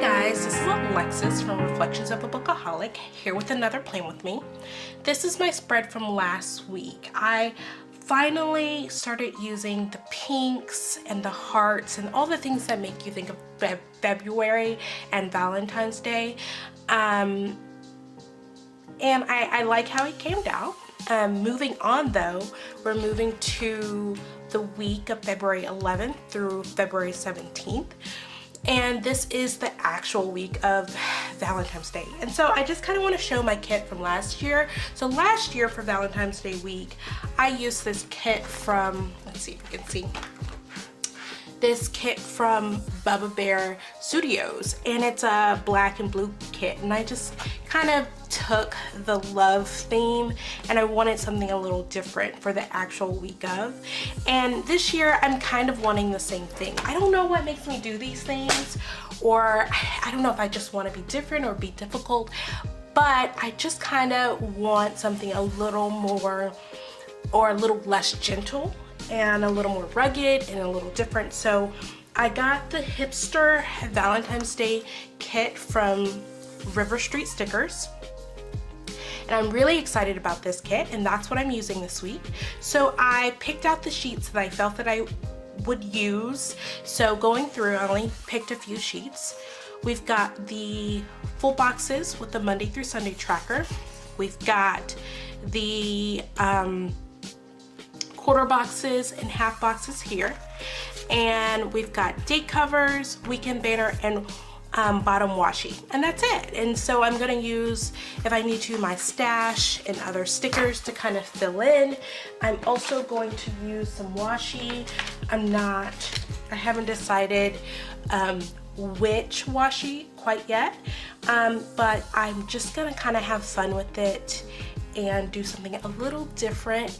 guys, this is Alexis from Reflections of a Bookaholic, here with another Plan With Me. This is my spread from last week. I finally started using the pinks and the hearts and all the things that make you think of February and Valentine's Day. And I like how it came out. Moving on though, we're moving to the week of February 11th through February 17th. And this is the actual week of Valentine's Day. And so I just kind of want to show my kit from last year. So last year for Valentine's Day week, I used this kit from, let's see if you can see, this kit from Bubba Bear Studios, and it's a black and blue kit, and I just kind of took the love theme and I wanted something a little different for the actual week of. And this year I'm kind of wanting the same thing. I don't know what makes me do these things, or I don't know if I just want to be different or be difficult, but I just kind of want something a little more or a little less gentle and a little more rugged and a little different. So I got the hipster Valentine's Day kit from River Street Stickers, and I'm really excited about this kit, and that's what I'm using this week. So I picked out the sheets that I felt that I would use. So going through, I only picked a few sheets. We've got the full boxes with the Monday through Sunday tracker. We've got the quarter boxes and half boxes here, and we've got date covers, weekend banner, and bottom washi, and that's it. And so I'm going to use, if I need to, my stash and other stickers to kind of fill in. I'm also going to use some washi. I haven't decided which washi quite yet, but I'm just gonna kind of have fun with it and do something a little different,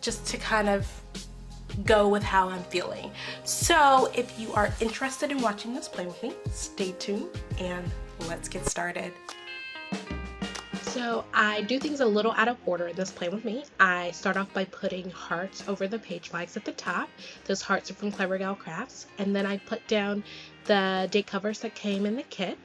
just to kind of go with how I'm feeling. So if you are interested in watching this Play With Me, stay tuned and let's get started. So I do things a little out of order in this Play With Me. I start off by putting hearts over the page flags at the top. Those hearts are from Clever Gal Crafts. And then I put down the date covers that came in the kit.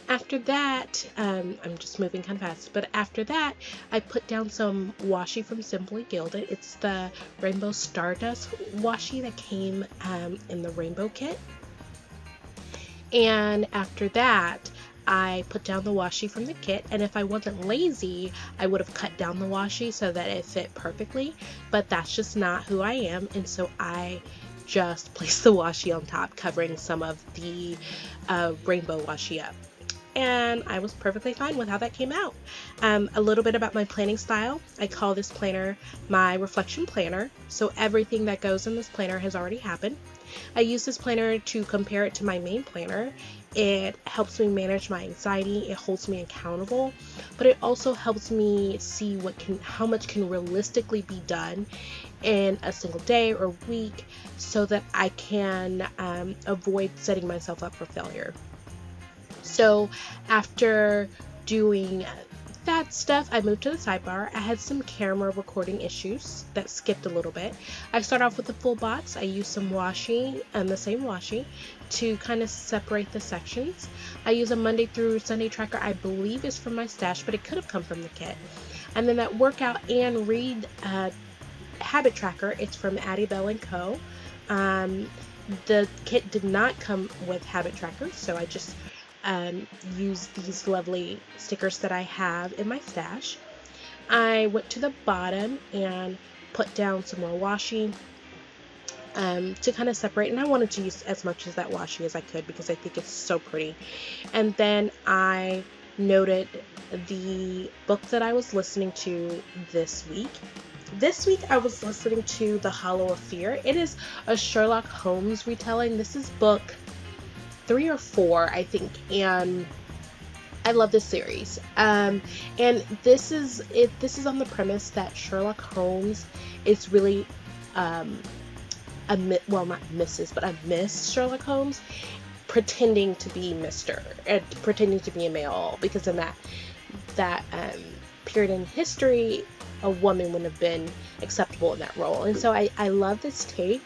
After that, I'm just moving kind of fast, but after that, I put down some washi from Simply Gilded. It's the Rainbow Stardust washi that came in the rainbow kit. And after that, I put down the washi from the kit, and if I wasn't lazy, I would have cut down the washi so that it fit perfectly, but that's just not who I am, and so I just placed the washi on top, covering some of the rainbow washi up. And I was perfectly fine with how that came out. A little bit about my planning style. I call this planner my reflection planner, so everything that goes in this planner has already happened. I use this planner to compare it to my main planner. It helps me manage my anxiety, it holds me accountable, but it also helps me see how much can realistically be done in a single day or week, so that I can avoid setting myself up for failure. So after doing that stuff, I moved to the sidebar. I had some camera recording issues that skipped a little bit. I start off with the full box. I use some washi and the same washi to kind of separate the sections. I use a Monday through Sunday tracker, I believe is from my stash, but it could have come from the kit. And then that workout and read habit tracker, it's from Addie Bell & Co. The kit did not come with habit trackers, so I just use these lovely stickers that I have in my stash. I went to the bottom and put down some more washi to kind of separate, and I wanted to use as much of that washi as I could because I think it's so pretty. And then I noted the book that I was listening to this week. This week I was listening to The Hollow of Fear. It is a Sherlock Holmes retelling. This is book 3 or 4, I think, and I love this series. And this is on the premise that Sherlock Holmes is really not Mrs., but a Miss Sherlock Holmes, pretending to be Mr. and pretending to be a male, because in that period in history, a woman wouldn't have been acceptable in that role. And so I love this take.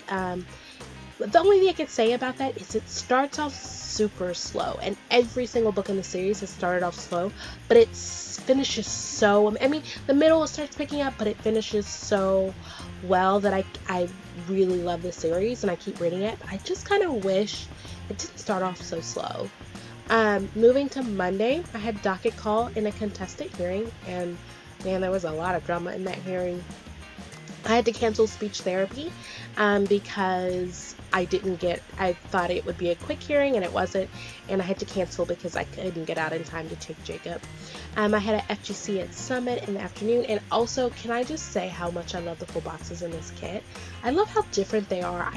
The only thing I can say about that is it starts off super slow, and every single book in the series has started off slow, but it finishes so, I mean, the middle starts picking up, but it finishes so well that I really love the series, and I keep reading it. But I just kind of wish it didn't start off so slow. Moving to Monday, I had docket call in a contested hearing, and man, there was a lot of drama in that hearing. I had to cancel speech therapy because I thought it would be a quick hearing, and it wasn't, and I had to cancel because I couldn't get out in time to take Jacob. I had an FGC at Summit in the afternoon, and also, can I just say how much I love the full boxes in this kit? I love how different they are.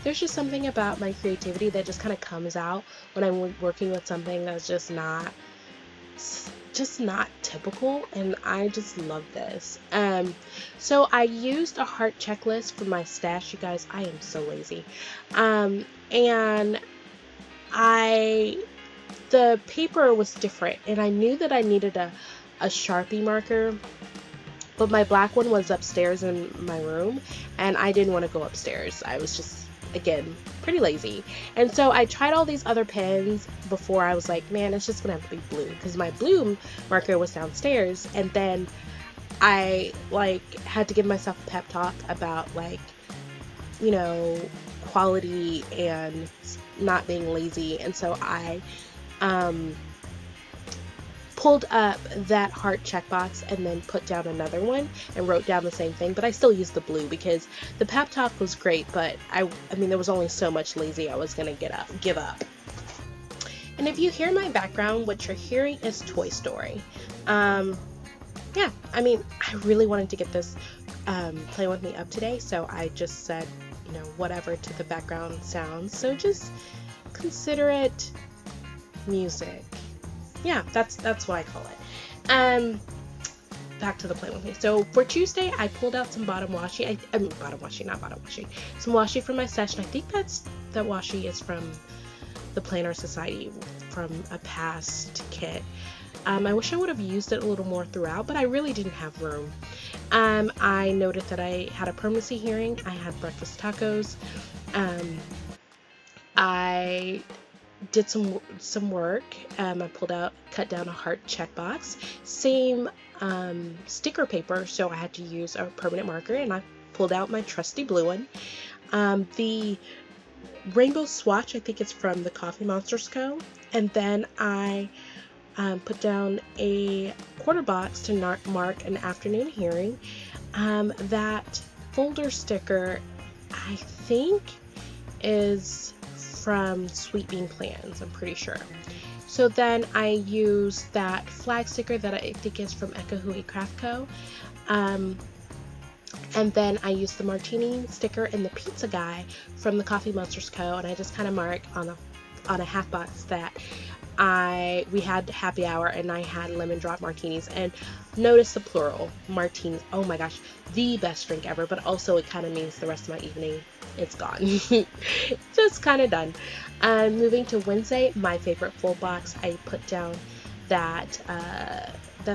There's just something about my creativity that just kind of comes out when I'm working with something that's just not typical, and I just love this. So I used a heart checklist for my stash, you guys. I am so lazy. And the paper was different, and I knew that I needed a Sharpie marker, but my black one was upstairs in my room, and I didn't want to go upstairs. I was just, again, pretty lazy. And so I tried all these other pens before. I was like, man, it's just gonna have to be blue, because my blue marker was downstairs. And then I had to give myself a pep talk about quality and not being lazy. And so I pulled up that heart checkbox and then put down another one and wrote down the same thing, but I still used the blue because the pep talk was great, but I mean, there was only so much lazy I was gonna give up. And if you hear my background, what you're hearing is Toy Story. Yeah, I mean, I really wanted to get this Play With Me up today, so I just said, whatever to the background sounds, so just consider it music. Yeah, that's what I call it. Back to the Play With Me. So for Tuesday, I pulled out some bottom washi. Some washi from my session. I think that washi is from the Planner Society from a past kit. I wish I would have used it a little more throughout, but I really didn't have room. I noted that I had a permanency hearing. I had breakfast tacos. I did some work. I cut down a heart checkbox. Same sticker paper, so I had to use a permanent marker, and I pulled out my trusty blue one. The rainbow swatch, I think it's from the Coffee Monsters Co. And then I put down a quarter box to mark an afternoon hearing. That folder sticker, I think, is from Sweet Bean Plans, I'm pretty sure. So then I use that flag sticker that I think is from Ekahui Craft Co. And then I use the martini sticker and the pizza guy from the Coffee Monsters Co. And I just kind of mark on a half box that we had happy hour and I had lemon drop martinis. And notice the plural, martinis. Oh my gosh, the best drink ever, but also it kind of means the rest of my evening, it's gone. Just kind of done. Moving to Wednesday, my favorite full box, I put down that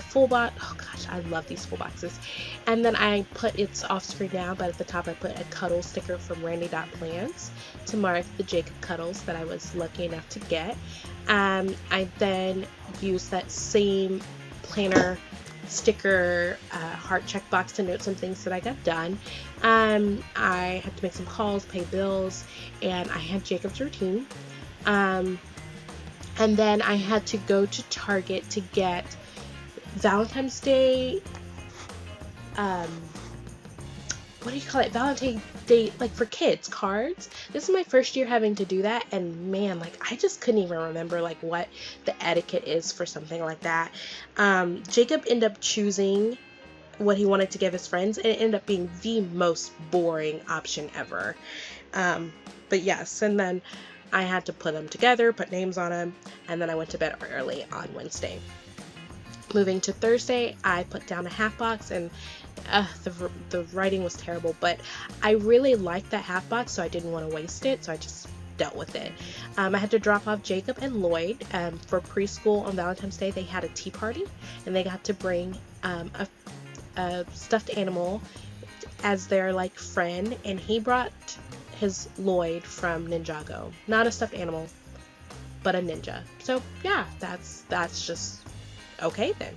full box. Oh gosh, I love these full boxes. And then I put, it's off screen now, but at the top I put a cuddle sticker from Randy.Plans to mark the Jacob cuddles that I was lucky enough to get. I then used that same planner sticker heart checkbox to note some things that I got done. I had to make some calls, pay bills, and I had Jacob's routine. And then I had to go to Target to get Valentine's Day, what do you call it? Valentine's Day, like for kids, cards. This is my first year having to do that, and man, I just couldn't even remember what the etiquette is for something like that. Jacob ended up choosing what he wanted to give his friends, and it ended up being the most boring option ever. But yes, and then I had to put them together, put names on them, and then I went to bed early on Wednesday. Moving to Thursday, I put down a half box, and the writing was terrible, but I really liked that half box, so I didn't want to waste it, so I just dealt with it. I had to drop off Jacob and Lloyd for preschool on Valentine's Day. They had a tea party, and they got to bring a stuffed animal as their friend, and he brought his Lloyd from Ninjago. Not a stuffed animal, but a ninja. So yeah, that's just okay then.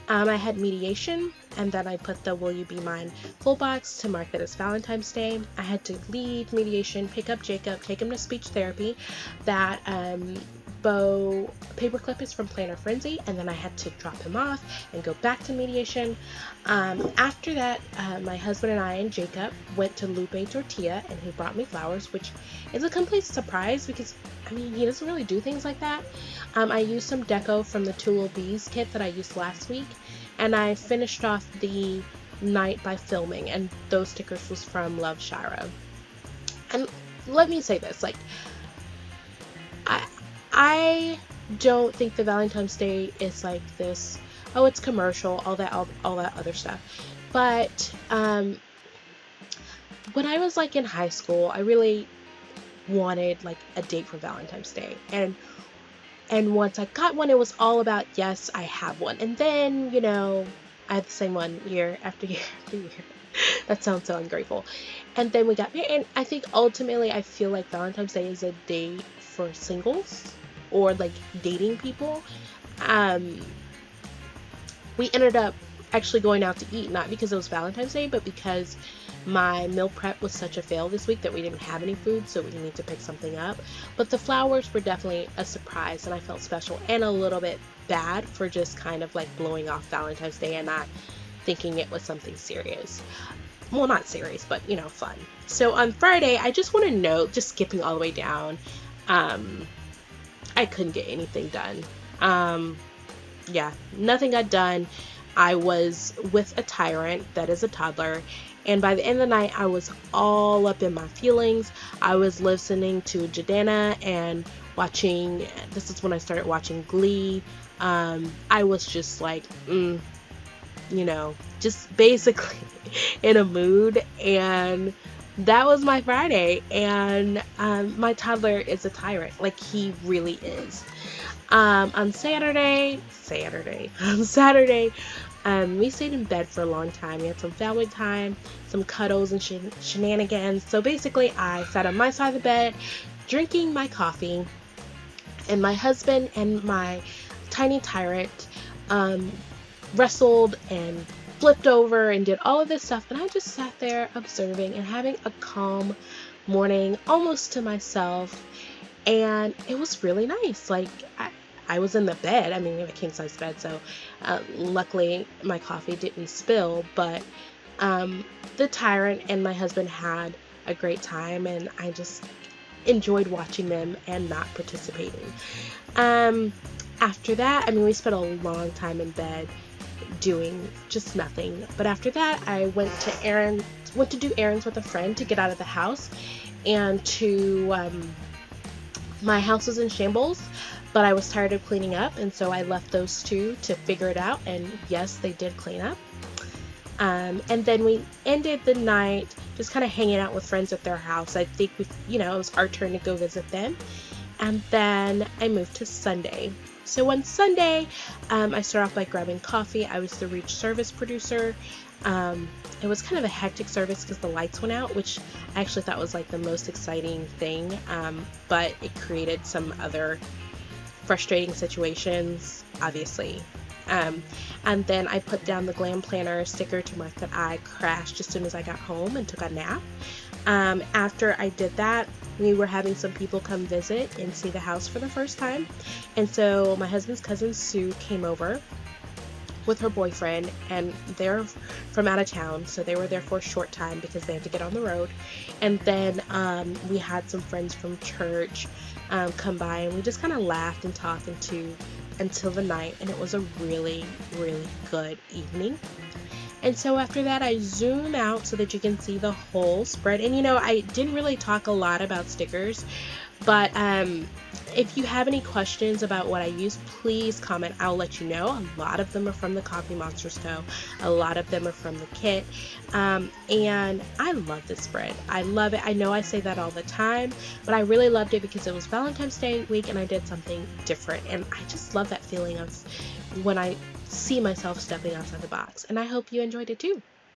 I had mediation, and then I put the Will You Be Mine full box to mark that it's Valentine's Day. I had to leave mediation, pick up Jacob, take him to speech therapy. That bow paperclip is from Planner Frenzy, and then I had to drop him off and go back to mediation. After that, my husband and I and Jacob went to Lupe Tortilla, and he brought me flowers, which is a complete surprise because, I mean, he doesn't really do things like that. I used some deco from the Two Little Bees kit that I used last week, and I finished off the night by filming, and those stickers was from Love Shira. And let me say this, like, I don't think the Valentine's Day is like this, oh, it's commercial, all that other stuff. But when I was like in high school, I really wanted like a date for Valentine's Day, and once I got one, it was all about, yes, I have one. And then, you know, I had the same one year after year after year. That sounds so ungrateful. And then we got married, and I think ultimately I feel like Valentine's Day is a day for singles or like dating people. We ended up actually going out to eat, not because it was Valentine's Day, but because my meal prep was such a fail this week that we didn't have any food, so we need to pick something up. But the flowers were definitely a surprise, and I felt special and a little bit bad for just kind of like blowing off Valentine's Day and not thinking it was something serious. Well, not serious, but, you know, fun. So on Friday, I just want to note, just skipping all the way down, I couldn't get anything done. Yeah, nothing got done. I was with a tyrant, that is a toddler, and by the end of the night, I was all up in my feelings. I was listening to Jadana and watching, this is when I started watching Glee. I was just like, you know, just basically in a mood, and that was my Friday. And my toddler is a tyrant, like he really is. On Saturday, we stayed in bed for a long time. We had some family time, some cuddles and shenanigans. So basically, I sat on my side of the bed, drinking my coffee, and my husband and my tiny tyrant wrestled and flipped over and did all of this stuff, and I just sat there observing and having a calm morning, almost to myself, and it was really nice. Like, I was in the bed. I mean, we have a king-size bed, so luckily my coffee didn't spill, but the tyrant and my husband had a great time, and I just enjoyed watching them and not participating. After that, I mean, we spent a long time in bed doing just nothing, but after that I went to do errands with a friend to get out of the house, and my house was in shambles, but I was tired of cleaning up, and so I left those two to figure it out, and yes, they did clean up. And then we ended the night just kind of hanging out with friends at their house. I think it was our turn to go visit them, and then I moved to Sunday. So on Sunday, I started off by grabbing coffee. I was the Reach service producer. It was kind of a hectic service because the lights went out, which I actually thought was like the most exciting thing, but it created some other frustrating situations, obviously. And then I put down the Glam Planner sticker to mark that I crashed as soon as I got home and took a nap. After I did that, we were having some people come visit and see the house for the first time, and so my husband's cousin Sue came over with her boyfriend, and they're from out of town, so they were there for a short time because they had to get on the road. And then we had some friends from church come by, and we just kind of laughed and talked until the night, and it was a really, really good evening. And so after that, I zoom out so that you can see the whole spread. And I didn't really talk a lot about stickers, but if you have any questions about what I use, please comment. I'll let you know. A lot of them are from the Coffee Monsters Co. A lot of them are from the kit. And I love this spread. I love it. I know I say that all the time, but I really loved it because it was Valentine's Day week and I did something different. And I just love that feeling of when I see myself stepping outside the box. And I hope you enjoyed it too.